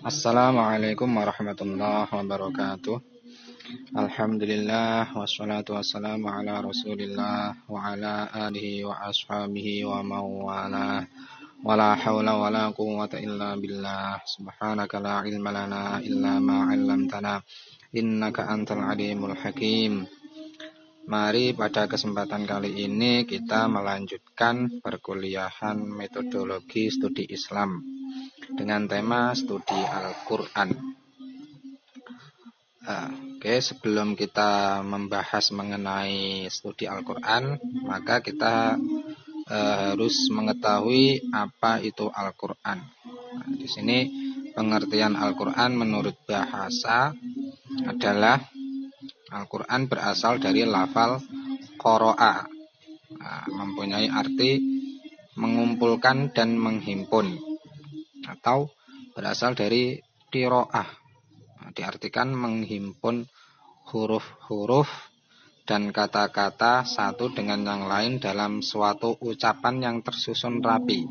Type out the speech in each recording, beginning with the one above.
Assalamualaikum warahmatullahi wabarakatuh. Alhamdulillah wassalatu wassalamu ala Rasulillah wa ala alihi wa ashabihi wa mawala. Wala hawla wala quwwata illa billah. Subhanaka la ilma lana illa ma 'allamtana. Innaka antal alimul hakim. Mari pada kesempatan kali ini kita melanjutkan perkuliahan metodologi studi Islam dengan tema studi Al-Quran. Oke, sebelum kita membahas mengenai studi Al-Quran, maka kita harus mengetahui apa itu Al-Quran. Di sini pengertian Al-Quran menurut bahasa adalah Al-Quran berasal dari lafal qara'a, mempunyai arti mengumpulkan dan menghimpun, atau berasal dari qiraah, diartikan menghimpun huruf-huruf dan kata-kata satu dengan yang lain dalam suatu ucapan yang tersusun rapi.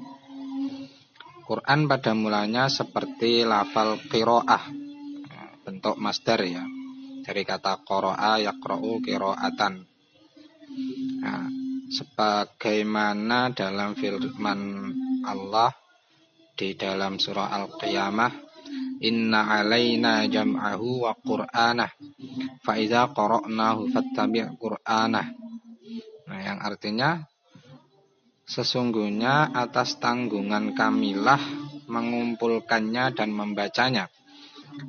Quran pada mulanya seperti lafal qiraah, bentuk masdar ya, dari kata qara'a yaqra'u qira'atan. Sebagaimana dalam firman Allah di dalam surah Al-Qiyamah, inna alaina jam'ahu wa qur'anah fa idza qara'nahu fattabi' qur'anah. Yang artinya sesungguhnya atas tanggungan kamilah mengumpulkannya dan membacanya.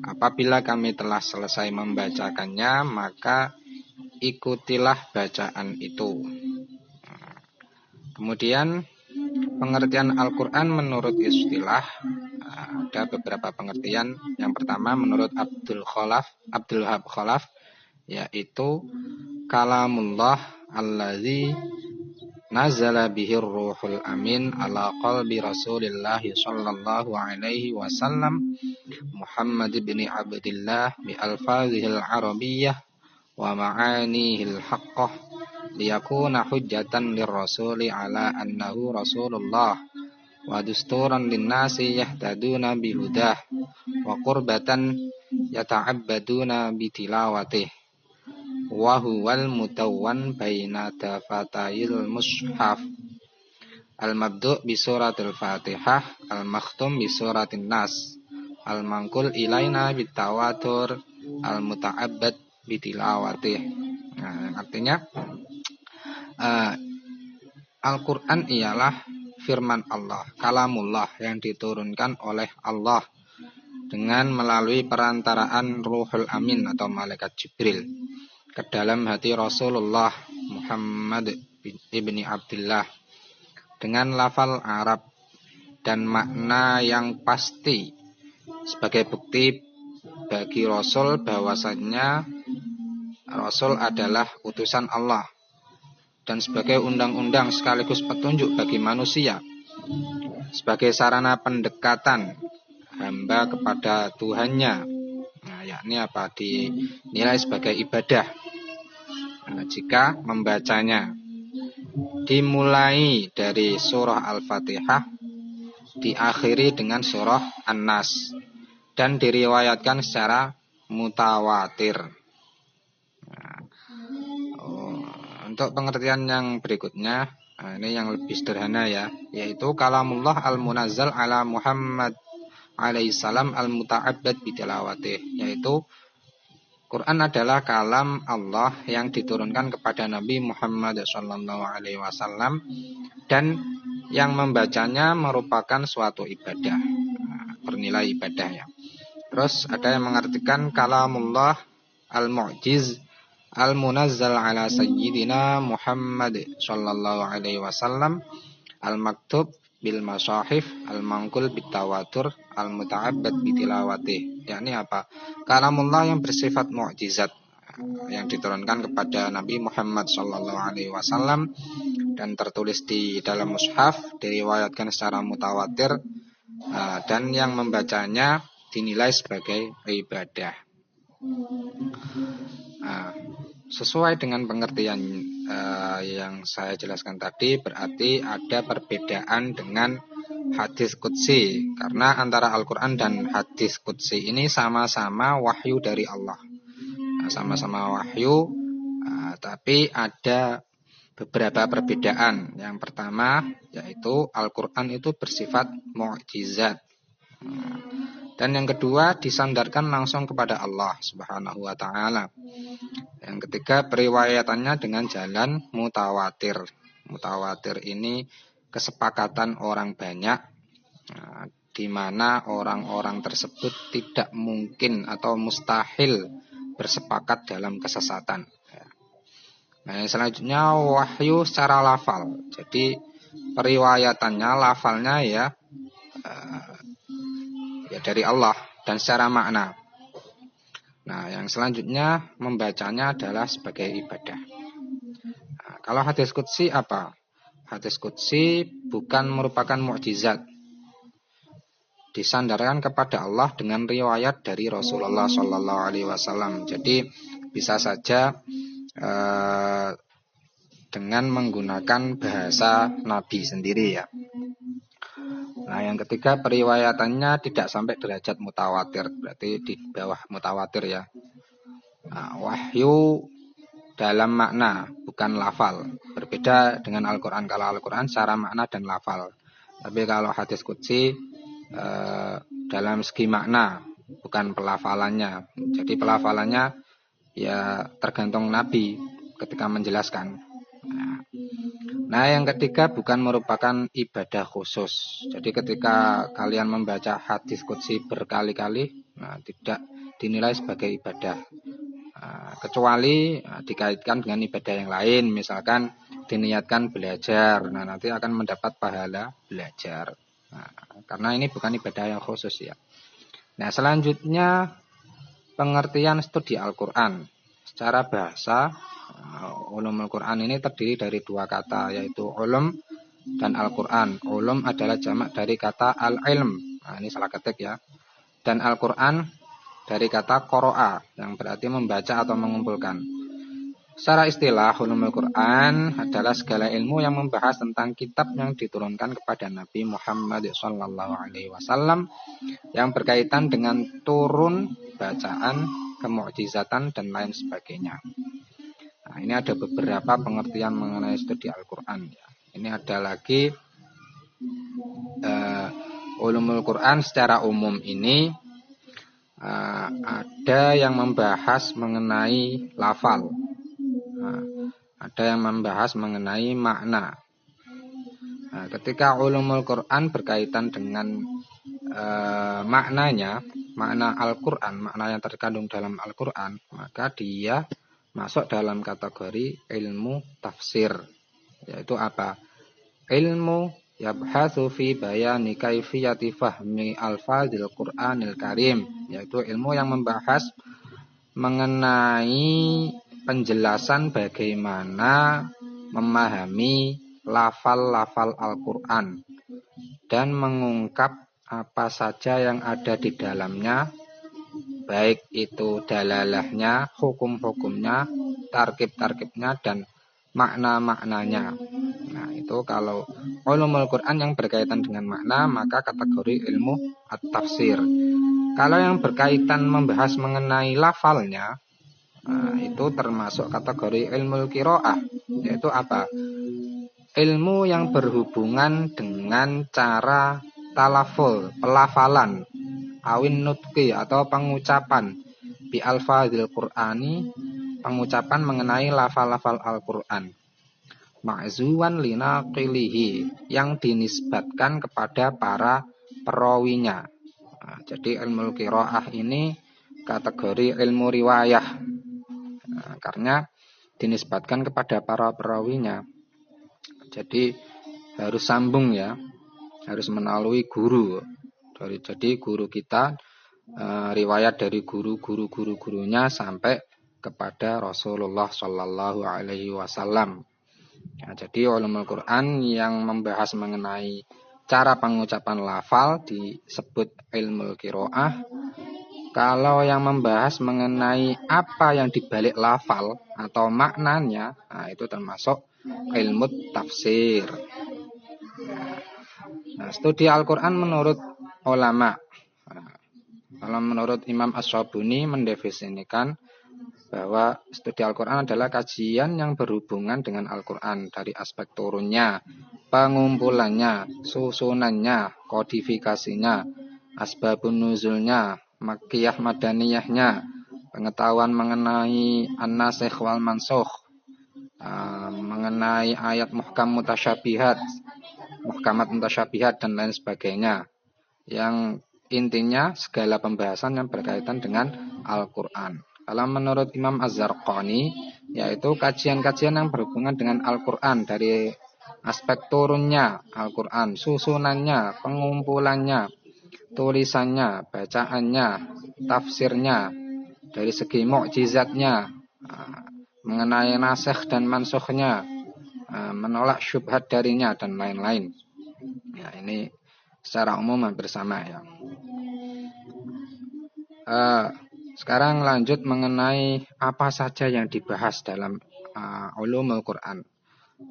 Apabila kami telah selesai membacakannya, maka ikutilah bacaan itu. Kemudian pengertian Al-Quran menurut istilah ada beberapa pengertian. Yang pertama menurut Abdul Wahab Khalaf, yaitu kalamullah allazi nazala bihir ruhul amin ala qalbi Rasulillah sallallahu alaihi wasallam Muhammad bin Abdillah bi alfazihil arabiyyah wa ma'anihil haqqah liyakuna hujjatan lirrasuli ala annahu rasulullah wa dusturan linnasi yahtaduna bihudah wa qurbatan yata'abbaduna bitilawatih wa huwal mutawwan baina dafatayil mushaf al-mabdu' bi suratil fatihah al-makhtum bi suratin nas al-manqul ilaina bitawatur al-muta'abbad bitilawatih. Artinya Al-Quran ialah firman Allah, kalamullah yang diturunkan oleh Allah dengan melalui perantaraan Ruhul Amin atau Malaikat Jibril ke dalam hati Rasulullah Muhammad ibni Abdillah dengan lafal Arab dan makna yang pasti sebagai bukti bagi Rasul bahwasannya Rasul adalah utusan Allah dan sebagai undang-undang sekaligus petunjuk bagi manusia, sebagai sarana pendekatan hamba kepada Tuhannya, yakni apa, dinilai sebagai ibadah jika membacanya. Dimulai dari surah Al-Fatihah, diakhiri dengan surah An-Nas, dan diriwayatkan secara mutawatir. Untuk pengertian yang berikutnya, ini yang lebih sederhana ya, yaitu kalamullah al-munazzal ala Muhammad alaihissalam al-muta'abbad bitilawatih, yaitu Quran adalah kalam Allah yang diturunkan kepada Nabi Muhammad SAW dan yang membacanya merupakan suatu ibadah, bernilai ibadah ya. Terus ada yang mengartikan kalamullah al-mu'jiz al-munazzal ala sayyidina Muhammad sallallahu alaihi wasallam al-maktub bil masahif al-manqul bitawatur al-muta'abbad bitilawatih. Yakni apa? Kalamullah yang bersifat mukjizat yang diturunkan kepada Nabi Muhammad sallallahu alaihi wasallam dan tertulis di dalam mushaf, diriwayatkan secara mutawatir, dan yang membacanya dinilai sebagai ibadah. Sesuai dengan pengertian yang saya jelaskan tadi, berarti ada perbedaan dengan hadis qudsi, karena antara Al-Quran dan hadis qudsi ini sama-sama wahyu dari Allah. Nah, sama-sama wahyu, tapi ada beberapa perbedaan. Yang pertama yaitu Al-Quran itu bersifat mukjizat. Dan yang kedua disandarkan langsung kepada Allah Subhanahu wa taala. Yang ketiga periwayatannya dengan jalan mutawatir. Mutawatir ini kesepakatan orang banyak, di mana orang-orang tersebut tidak mungkin atau mustahil bersepakat dalam kesesatan. Nah, yang selanjutnya wahyu secara lafal. Jadi periwayatannya, lafalnya ya dari Allah dan secara makna. Nah, yang selanjutnya membacanya adalah sebagai ibadah. Nah, kalau hadis qudsi apa? Hadis qudsi bukan merupakan mukjizat. Disandarkan kepada Allah dengan riwayat dari Rasulullah SAW. Jadi bisa saja dengan menggunakan bahasa Nabi sendiri ya. Nah, yang ketiga periwayatannya tidak sampai derajat mutawatir, berarti di bawah mutawatir ya. Nah, wahyu dalam makna bukan lafal. Berbeda dengan Al-Quran. Kalau Al-Quran secara makna dan lafal. Tapi kalau hadis qudsi dalam segi makna bukan pelafalannya. Jadi pelafalannya ya tergantung Nabi ketika menjelaskan. Nah, yang ketiga bukan merupakan ibadah khusus. Jadi ketika kalian membaca hadis qudsi berkali-kali, tidak dinilai sebagai ibadah. Kecuali dikaitkan dengan ibadah yang lain, misalkan diniatkan belajar, nah nanti akan mendapat pahala belajar. Karena ini bukan ibadah yang khusus ya. Nah, selanjutnya pengertian studi Al-Quran. Secara bahasa, ulumul Quran ini terdiri dari dua kata, yaitu ulum dan Al-Quran. Ulum adalah jamak dari kata al-ilm. Nah, ini salah ketik ya. Dan Al-Quran dari kata qoro'a, yang berarti membaca atau mengumpulkan. Secara istilah, ulumul Quran adalah segala ilmu yang membahas tentang kitab yang diturunkan kepada Nabi Muhammad SAW, yang berkaitan dengan turun, bacaan, kemukjizatan, dan lain sebagainya. Nah, ini ada beberapa pengertian mengenai studi Al-Quran. Ini ada lagi ulumul Quran secara umum ini. Ada yang membahas mengenai lafal, ada yang membahas mengenai makna. Nah, ketika ulumul Quran berkaitan dengan maknanya, makna Al-Quran, makna yang terkandung dalam Al-Quran, maka dia masuk dalam kategori ilmu tafsir. Yaitu apa? Ilmu yabhatsu fi bayani kaifiyati fahmi alfazil Qur'anil Karim, yaitu ilmu yang membahas mengenai penjelasan bagaimana memahami lafal-lafal Al-Qur'an dan mengungkap apa saja yang ada di dalamnya, baik itu dalalahnya, hukum-hukumnya, tarkib-tarkibnya, dan makna-maknanya. Nah, itu kalau ulumul Quran yang berkaitan dengan makna, maka kategori ilmu at-tafsir. Kalau yang berkaitan membahas mengenai lafalnya, itu termasuk kategori ilmu qiraah, yaitu apa? Ilmu yang berhubungan dengan cara talaful, pelafalan, awin nutqi atau pengucapan bi alfazil Qur'ani, pengucapan mengenai lafal-lafal Al-Qur'an. Ma'zuwan linaqilihi, yang dinisbatkan kepada para perawinya. Nah, jadi ilmu qiraah ini kategori ilmu riwayah. Nah, karena dinisbatkan kepada para perawinya. Jadi harus sambung ya. Harus melalui guru. Jadi guru kita riwayat dari guru-gurunya sampai kepada Rasulullah Shallallahu Alaihi Wasallam. Nah, jadi ulumul Quran yang membahas mengenai cara pengucapan lafal disebut ilmu qiraah. Kalau yang membahas mengenai apa yang dibalik lafal atau maknanya, nah itu termasuk ilmu tafsir. Nah, studi Al-Quran menurut ulama. Nah, kalau menurut Imam Ash-Shabuni mendefinisikan bahwa studi Al-Quran adalah kajian yang berhubungan dengan Al-Quran dari aspek turunnya, pengumpulannya, susunannya, kodifikasinya, asbabun nuzulnya, makiyah madaniyahnya, pengetahuan mengenai an-nasikh wal mansukh, mengenai ayat muhkam mutasyabihat, muhkamat mutasyabihat dan lain sebagainya. Yang intinya segala pembahasan yang berkaitan dengan Al-Quran. Kalau menurut Imam Az-Zarqani, yaitu kajian-kajian yang berhubungan dengan Al-Quran dari aspek turunnya Al-Quran, susunannya, pengumpulannya, tulisannya, bacaannya, tafsirnya, dari segi mukjizatnya, mengenai nasikh dan mansukhnya, menolak syubhat darinya dan lain-lain. Ya, ini secara umum hampir sama ya. Sekarang lanjut mengenai apa saja yang dibahas dalam ulumul Quran.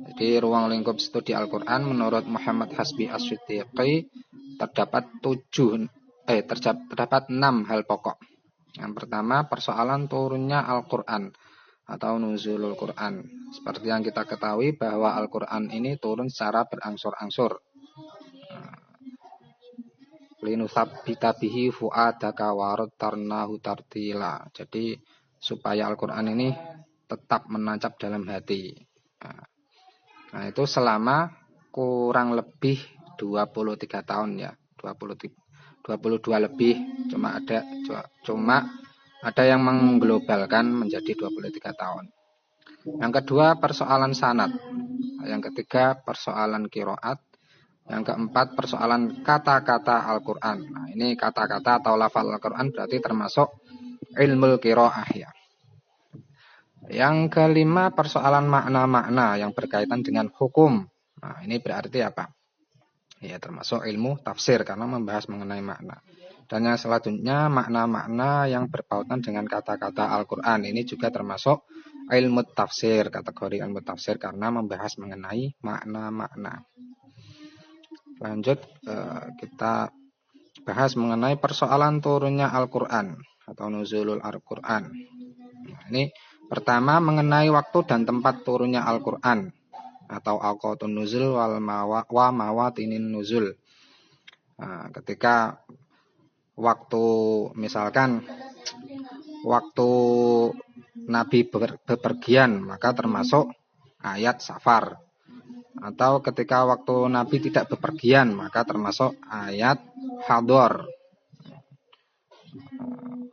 Jadi ruang lingkup studi Al-Quran menurut Muhammad Hasbi As-Siddiqi terdapat 6 hal pokok. Yang pertama, persoalan turunnya Al-Quran atau nuzulul Quran. Seperti yang kita ketahui bahwa Al-Quran ini turun secara berangsur-angsur. Linusabbita bihi fu'adaka warattarnahu tartila. Jadi supaya Al-Quran ini tetap menancap dalam hati. Nah, itu selama kurang lebih 23 tahun ya. 22 lebih. Cuma ada yang mengglobalkan menjadi 23 tahun. Yang kedua, persoalan sanad. Yang ketiga, persoalan qiraat. Yang keempat, persoalan kata-kata Al-Quran. Nah, ini kata-kata atau lafal Al-Quran berarti termasuk ilmu qiraah ya. Yang kelima, persoalan makna-makna yang berkaitan dengan hukum. Nah, ini berarti apa? Ya, termasuk ilmu tafsir karena membahas mengenai makna. Dan yang selanjutnya, makna-makna yang berpautan dengan kata-kata Al-Quran. Ini juga termasuk ilmu tafsir, kategori ilmu tafsir karena membahas mengenai makna-makna. Lanjut, kita bahas mengenai persoalan turunnya Al-Quran atau nuzulul Al-Quran. Nah, ini pertama mengenai waktu dan tempat turunnya Al-Quran atau awqatun nuzul wa mawatinin nuzul. Nah, ketika waktu misalkan waktu Nabi bepergian maka termasuk ayat Safar. Atau ketika waktu Nabi tidak bepergian maka termasuk ayat Hador.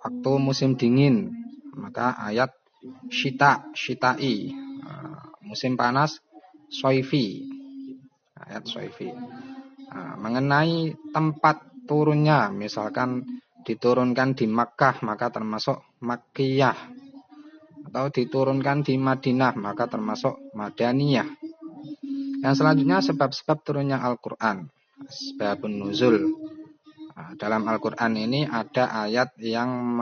Waktu musim dingin maka ayat Syita'i. Musim panas Soifi. Ayat Soifi. Mengenai tempat turunnya, misalkan diturunkan di Makkah maka termasuk Makkiyah. Atau diturunkan di Madinah maka termasuk Madaniyah. Yang selanjutnya sebab-sebab turunnya Al-Quran. Sebabun nuzul. Dalam Al-Quran ini ada ayat yang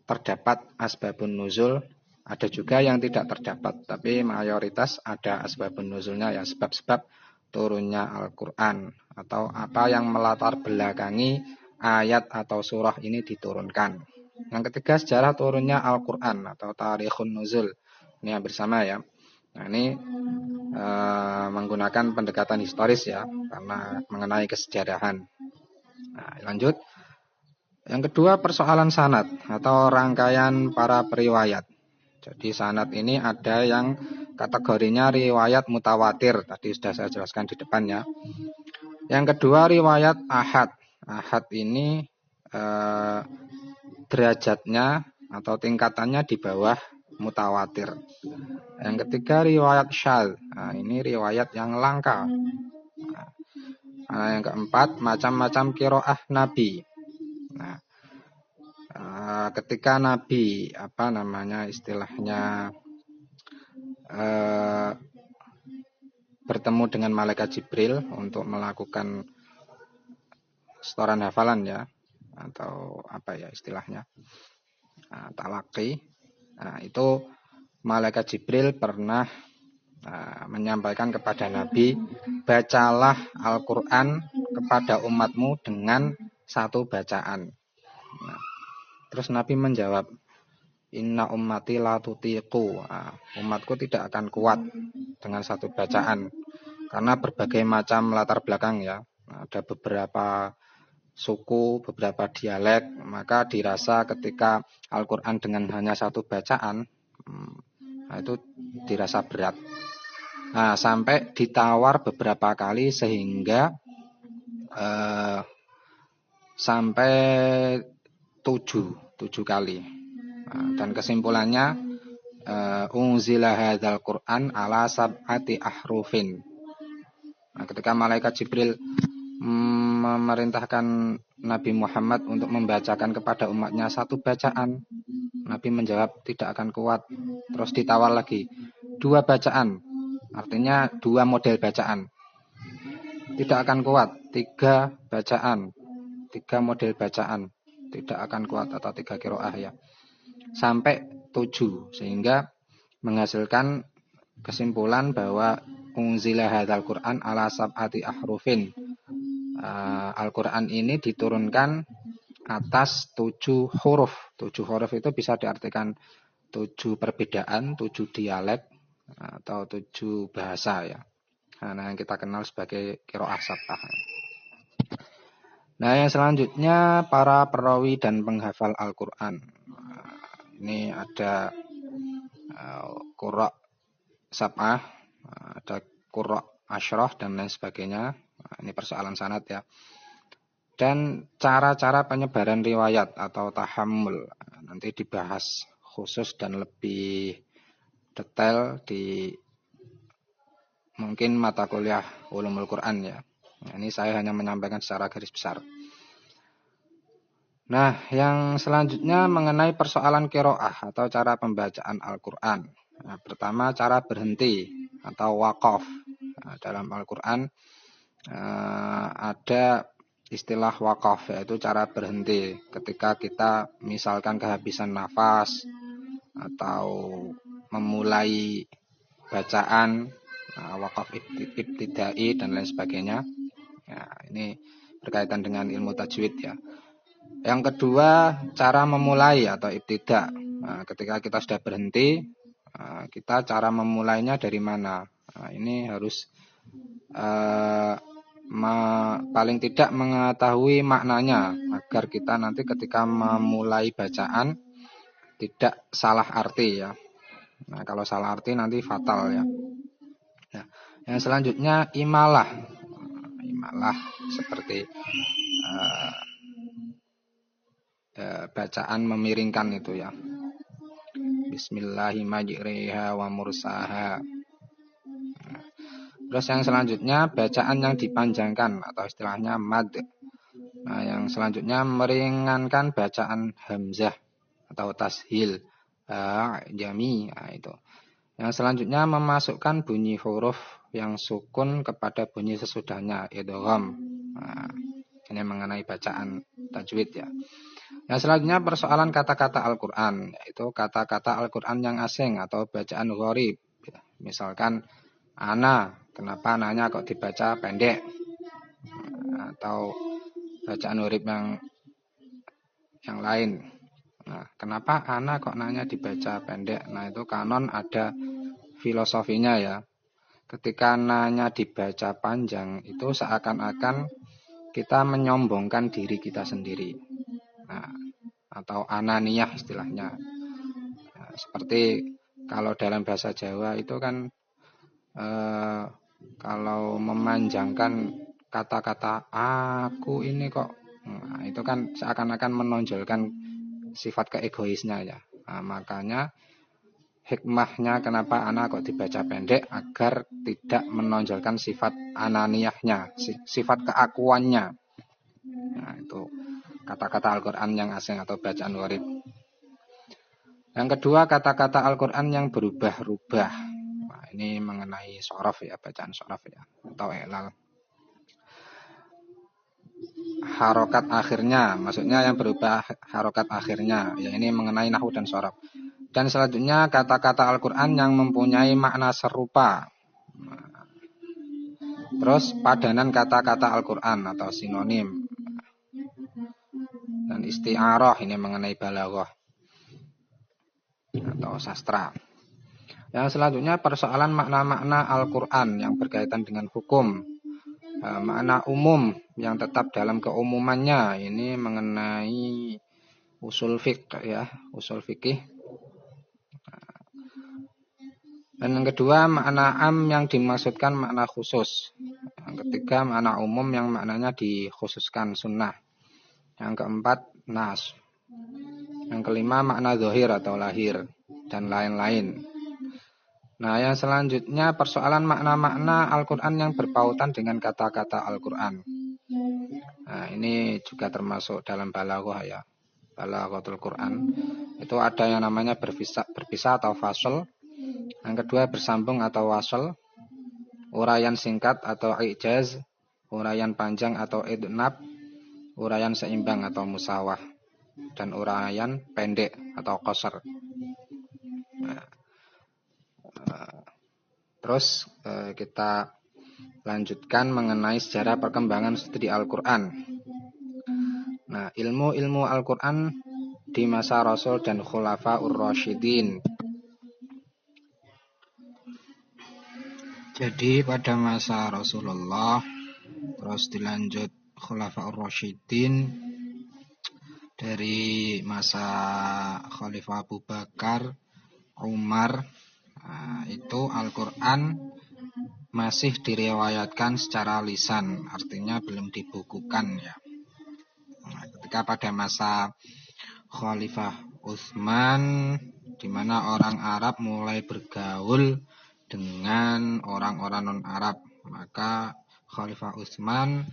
terdapat asbabun nuzul. Ada juga yang tidak terdapat, tapi mayoritas ada asbabun nuzulnya ya, sebab-sebab turunnya Al-Quran atau apa yang melatar belakangi ayat atau surah ini diturunkan. Yang ketiga, sejarah turunnya Al-Quran atau tarikhun nuzul. Ini hampir sama ya. Nah, ini menggunakan pendekatan historis ya, karena mengenai kesejarahan. Nah, lanjut. Yang kedua, persoalan sanad atau rangkaian para periwayat. Jadi sanad ini ada yang kategorinya riwayat mutawatir. Tadi sudah saya jelaskan di depan ya. Yang kedua, riwayat ahad. Ahad ini derajatnya atau tingkatannya di bawah mutawatir. Yang ketiga, riwayat syadz. Nah, ini riwayat yang langka. Nah, yang keempat, macam-macam qiraah Nabi. Nah, ketika Nabi istilahnya bertemu dengan malaikat Jibril untuk melakukan setoran hafalan ya, atau istilahnya talaqi. Nah, itu malaikat Jibril pernah menyampaikan kepada Nabi, bacalah Al-Quran kepada umatmu dengan satu bacaan. Terus Nabi menjawab, inna ummati la tutiqu. Umatku tidak akan kuat dengan satu bacaan. Karena berbagai macam latar belakang ya. Ada beberapa suku, beberapa dialek. Maka dirasa ketika Al-Quran dengan hanya satu bacaan, itu dirasa berat. Sampai ditawar beberapa kali sehingga sampai tujuh kali. Dan kesimpulannya, unzila hadzal Qur'an ala sab'ati ahrufin. Ketika malaikat Jibril memerintahkan Nabi Muhammad untuk membacakan kepada umatnya satu bacaan, Nabi menjawab tidak akan kuat. Terus ditawar lagi 2 bacaan, artinya 2 model bacaan, tidak akan kuat. 3 bacaan, 3 model bacaan, tidak akan kuat, atau 3 qiraah ya, sampai 7, sehingga menghasilkan kesimpulan bahwa unzila hadzal Qur'an ala sab'ati ahrufin. Al-Quran ini diturunkan atas 7 huruf. 7 huruf itu bisa diartikan 7 perbedaan, 7 dialek, atau 7 bahasa ya. Yang kita kenal sebagai qiraah sab'ah. Yang selanjutnya para perawi dan penghafal Al-Quran. Ini ada qurra sab'ah, ada qurra asyrah dan lain sebagainya. Ini persoalan sanad ya. Dan cara-cara penyebaran riwayat atau tahammul nanti dibahas khusus dan lebih detail di mungkin mata kuliah Ulumul Quran ya. Ini saya hanya menyampaikan secara garis besar. Yang selanjutnya mengenai persoalan qiraah atau cara pembacaan Al-Quran. Pertama, cara berhenti atau waqaf. Dalam Al-Quran ada istilah waqaf, yaitu cara berhenti ketika kita misalkan kehabisan nafas atau memulai bacaan, waqaf ibtidai dan lain sebagainya. Ini berkaitan dengan ilmu tajwid ya. Yang kedua, cara memulai atau ibtida. Ketika kita sudah berhenti, kita cara memulainya dari mana? Ini harus paling tidak mengetahui maknanya agar kita nanti ketika memulai bacaan tidak salah arti ya. Kalau salah arti nanti fatal ya. Yang selanjutnya imalah. Imalah seperti bacaan memiringkan itu ya. Bismillahirrahmanirrahim wa mursaha. Terus yang selanjutnya bacaan yang dipanjangkan atau istilahnya mad. Yang selanjutnya meringankan bacaan hamzah atau tashil jami. Itu. Yang selanjutnya memasukkan bunyi huruf yang sukun kepada bunyi sesudahnya, idgham. Ini mengenai bacaan tajwid ya. Yang selanjutnya persoalan kata-kata Al-Quran, yaitu kata-kata Al-Quran yang asing atau bacaan gharib. Misalkan ana, kenapa ananya kok dibaca pendek? Atau bacaan gharib yang lain. Kenapa ana kok nanya dibaca pendek? Itu kanon ada filosofinya ya. Ketika nanya dibaca panjang, itu seakan-akan kita menyombongkan diri kita sendiri. Atau ananiyah istilahnya. Seperti kalau dalam bahasa Jawa itu kan kalau memanjangkan kata-kata aku ini kok, itu kan seakan-akan menonjolkan sifat keegoisnya ya. Makanya hikmahnya kenapa ana kok dibaca pendek, agar tidak menonjolkan sifat ananiyahnya, sifat keakuannya. Itu kata-kata Al-Quran yang asing atau bacaan gharib. Yang kedua, kata-kata Al-Quran yang berubah-ubah. Ini mengenai shorof ya, bacaan shorof ya, atau i'lal. Harokat akhirnya, maksudnya yang berubah harokat akhirnya. Ya, ini mengenai nahwu dan shorof. Dan selanjutnya kata-kata Al-Quran yang mempunyai makna serupa. Terus padanan kata-kata Al-Quran atau sinonim. Dan isti'arah ini mengenai balaghah atau sastra. Yang selanjutnya persoalan makna-makna Al-Quran yang berkaitan dengan hukum. Makna umum yang tetap dalam keumumannya. Ini mengenai usul fiqh ya, usul fikih. Dan yang kedua makna am yang dimaksudkan makna khusus. Yang ketiga makna umum yang maknanya dikhususkan sunnah. Yang keempat nas. Yang kelima makna zahir atau lahir dan lain-lain. Nah yang selanjutnya persoalan makna-makna Al-Quran yang berpautan dengan kata-kata Al-Quran. Nah ini juga termasuk dalam balaghah ya. Balaghatul Quran. Itu ada yang namanya berpisah atau fasl. Yang kedua bersambung atau wasl, uraian singkat atau ijaz, uraian panjang atau idnab, uraian seimbang atau musawah, dan uraian pendek atau qasar. Terus kita lanjutkan mengenai sejarah perkembangan studi Al-Quran. Nah, ilmu-ilmu Al-Quran di masa Rasul dan Khulafaur Rasyidin. Jadi pada masa Rasulullah, terus dilanjut Khulafaur Rasyidin, dari masa Khalifah Abu Bakar, Umar, itu Al-Quran masih diriwayatkan secara lisan, artinya belum dibukukan ya. Nah, ketika pada masa Khalifah Utsman, di mana orang Arab mulai bergaul dengan orang-orang non-Arab, maka Khalifah Utsman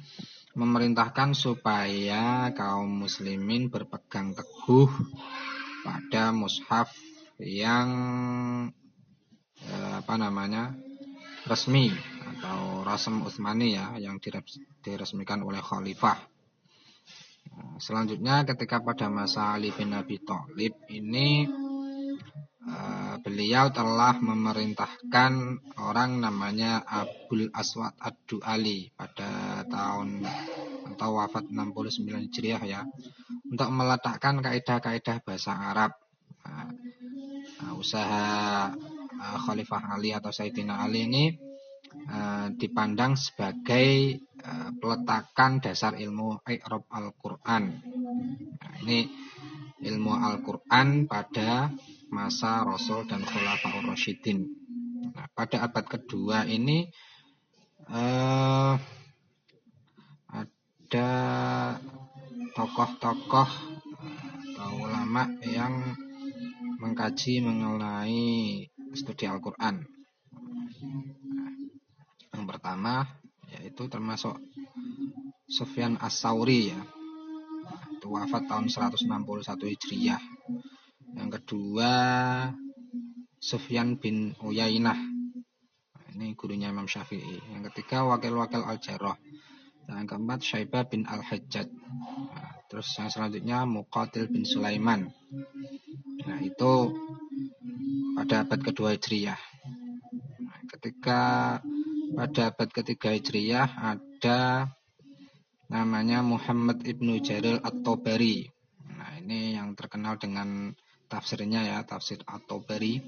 memerintahkan supaya kaum muslimin berpegang teguh pada mushaf yang resmi atau Rasm Utsmani ya, yang diresmikan oleh khalifah. Selanjutnya ketika pada masa Ali bin Abi Thalib ini beliau telah memerintahkan orang namanya Abul Aswad Ad-Du'ali pada tahun atau wafat 69 Hijriah ya, untuk meletakkan kaidah-kaidah bahasa Arab. Usaha Khalifah Ali atau Sayyidina Ali ini dipandang sebagai peletakan dasar ilmu i'rab Al-Quran. Ini ilmu Al-Quran pada masa Rasul dan Khulafaur Rasyidin. Nah, pada abad kedua ini ada tokoh-tokoh atau ulama yang mengkaji mengenai studi Al-Quran. Yang pertama yaitu termasuk Sufyan As-Tsauri ya. Itu wafat tahun 161 Hijriah. Yang kedua Sufyan bin Uyainah. Ini gurunya Imam Syafi'i. Yang ketiga wakil-wakil Al-Jarrah. Yang keempat Syaibah bin Al-Hajjaj. Terus yang selanjutnya Muqatil bin Sulaiman. Nah, itu pada abad kedua Hijriah. Ketika pada abad ketiga Hijriah ada namanya Muhammad ibnu Jarir At-Tabari. Nah, ini yang terkenal dengan tafsirnya ya, tafsir At-Tabari.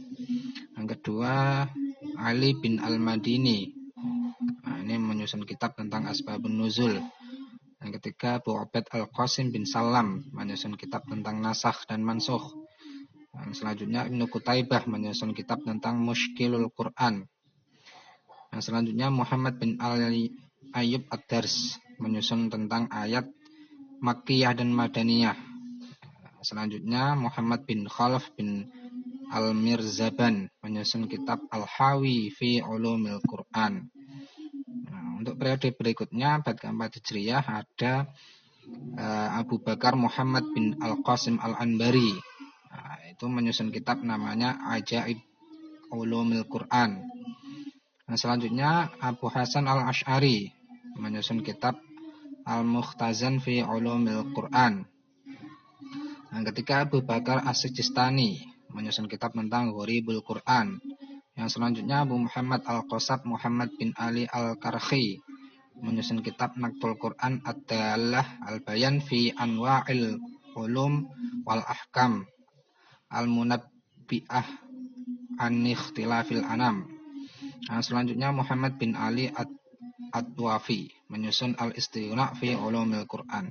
Yang kedua Ali bin Al-Madini. Nah, ini menyusun kitab tentang asbabun nuzul. Yang ketiga Abu Ubaid Al-Qasim bin Salam, menyusun kitab tentang nasakh dan mansukh. Yang selanjutnya Ibnu Qutaibah menyusun kitab tentang Mushkilul Quran. Yang selanjutnya Muhammad bin Ayyub Ad-Dars menyusun tentang ayat Makkiyah dan Madaniyah. Selanjutnya Muhammad bin Khalaf bin Al-Mirzaban menyusun kitab Al-Hawi fi Ulumil Quran. Nah, untuk periode berikutnya abad keempat Hijriah ada Abu Bakar Muhammad bin Al-Qasim Al-Anbari. Nah, itu menyusun kitab namanya Ajaib Ulumil Quran. Nah, selanjutnya Abu Hasan Al-Asy'ari menyusun kitab Al-Mukhtazan fi Ulumil Quran. Yang ketiga Abu Bakar As-Sijistani menyusun kitab tentang Gharibul Quran. Yang selanjutnya Abu Muhammad Al-Qasab Muhammad bin Ali Al-Karhi, menyusun kitab Naqdul Quran Ad-Dallah Al-Bayan fi Anwa'il Ulum wal Ahkam Al-Munabbi'ah an Ikhtilafil Anam. Nah, selanjutnya Muhammad bin Ali Ad-Wafi, menyusun Al-Istighna fi Ulumil Quran.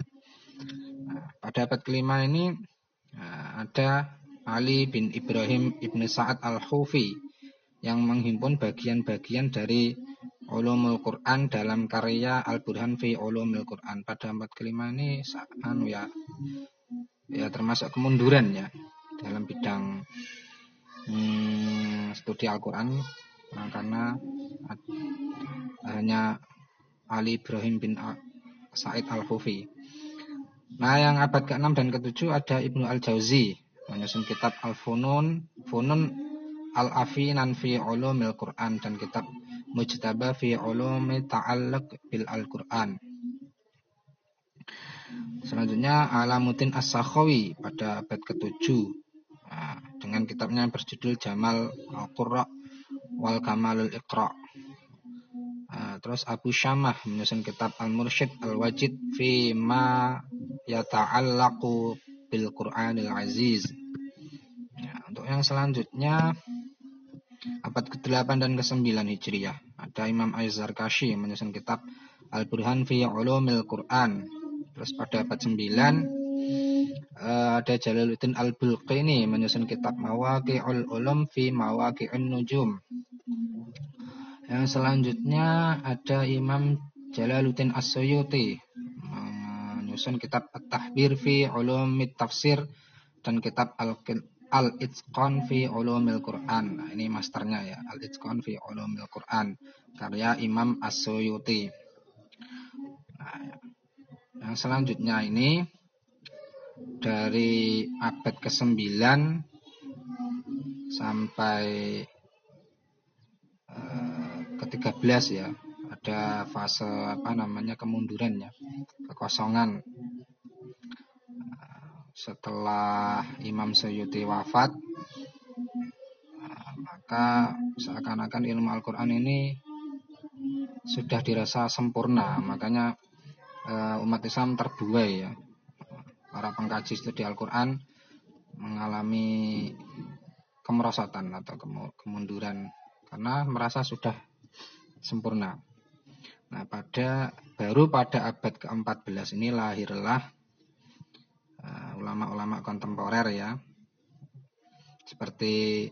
Nah, pada abad kelima ini ada Ali bin Ibrahim ibn Sa'ad Al-Hufi yang menghimpun bagian-bagian dari Ulumul Quran dalam karya Al-Burhan fi Ulumil Quran. Pada abad kelima ini ya termasuk kemunduran ya dalam bidang studi Al-Quran, karena hanya Ali Ibrahim bin Sa'id Al-Hufi. Nah, yang abad ke-6 dan ke-7 ada Ibnu Al-Jauzi, menyusun kitab Al-Funun Al-Afinan fi Ulumil Quran dan kitab Mujtaba fi Ulumi Ta'alluq bil Al-Quran. Selanjutnya Alamuddin As-Sakhawi pada abad ke-7 dengan kitabnya yang berjudul Jamal Al-Qurra wal Kamalul Iqra. Terus Abu Syamah menyusun kitab Al-Mursyid Al-Wajid fi ma yata'allaqu bil Qur'anil Aziz. Untuk yang selanjutnya abad ke-8 dan ke-9 Hijriah ada Imam Az-Zarkashi menyusun kitab Al-Burhan fi Ulumil Quran. Terus pada abad 9 ada Jalaluddin Al-Bulqini menyusun kitab Mawaqi'ul Ulum fi Mawaqi'un Nujum. Yang selanjutnya ada Imam Jalaluddin As-Suyuti menyusun kitab At-Tahbir fi Ulumit Tafsir dan kitab Al-Itqan fi Ulumil Quran. Nah, ini masternya ya, Al-Itqan fi Ulumil Quran karya Imam As-Suyuti. Nah, yang selanjutnya ini dari abad ke-9 sampai ke-13 ya, ada fase kemundurannya, kekosongan. Setelah Imam Suyuti wafat, maka seakan-akan ilmu Al-Quran ini sudah dirasa sempurna. Makanya umat Islam terbuai ya. Para pengkaji studi Al-Quran mengalami kemerosotan atau kemunduran karena merasa sudah sempurna. Nah, baru pada abad ke-14 ini lahirlah ulama-ulama kontemporer ya, seperti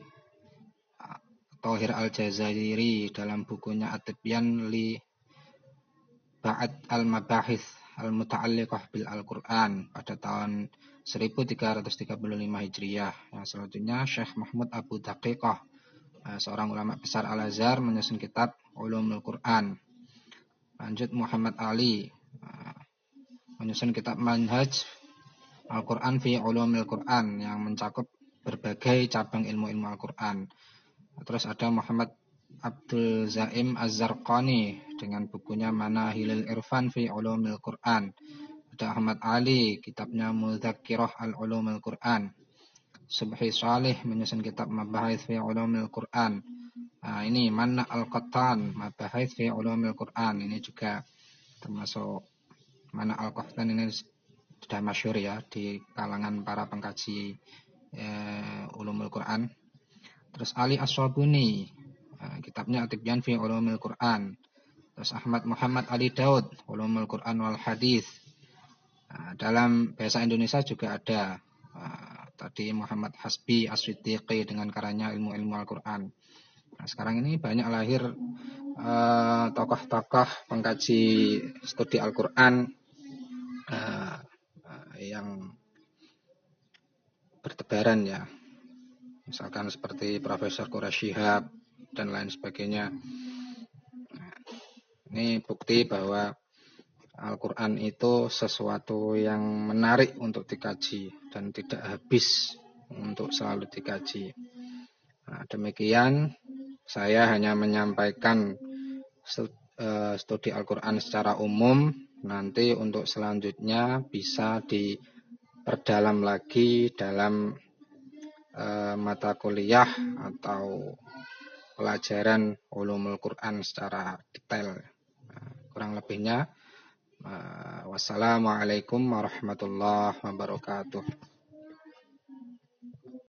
Thohir Al-Jazairi dalam bukunya At-Tibyan li Ba'd al-Mabahith al-Muta'alliqah bil Al-Quran pada tahun 1335 Hijriah. Yang selanjutnya Syekh Mahmud Abu Daqiqah, seorang ulama besar Al-Azhar, menyusun kitab Ulumul Quran. Lanjut Muhammad Ali menyusun kitab Manhaj Al-Quran fi Ulumil Quran yang mencakup berbagai cabang ilmu-ilmu Al-Quran. Terus ada Muhammad Abdul Zaim Az-Zarqani dengan bukunya Manahilul Irfan fi Ulumil Quran. Ada Ahmad Ali, kitabnya Mudzakkirah Al-Ulumil Quran. Subhi Salih menyusun kitab Mabahith fi Ulumil Quran. Nah, ini Manna Al-Qattan Mabahith fi Ulumil Quran. Ini juga termasuk Manna Al-Qattan, ini sudah masyhur ya di kalangan para pengkaji Ulumul Quran. Terus Ali As-Sabuni, kitabnya At-Tibyan fi Ulumul Quran. Terus Ahmad Muhammad Ali Daud, Ulumul Quran wal Hadis. Dalam bahasa Indonesia juga ada tadi Muhammad Hasbi As-Siddiqi dengan karyanya ilmu-ilmu Al-Quran. Nah, sekarang ini banyak lahir tokoh-tokoh pengkaji studi Al-Quran yang bertebaran ya, misalkan seperti Profesor Quraisy Shihab dan lain sebagainya. Nah, ini bukti bahwa Al-Quran itu sesuatu yang menarik untuk dikaji dan tidak habis untuk selalu dikaji. Nah, demikian saya hanya menyampaikan studi Al-Quran secara umum. Nanti untuk selanjutnya bisa diperdalam lagi dalam mata kuliah atau pelajaran ulumul Quran secara detail. Kurang lebihnya, wassalamualaikum warahmatullahi wabarakatuh.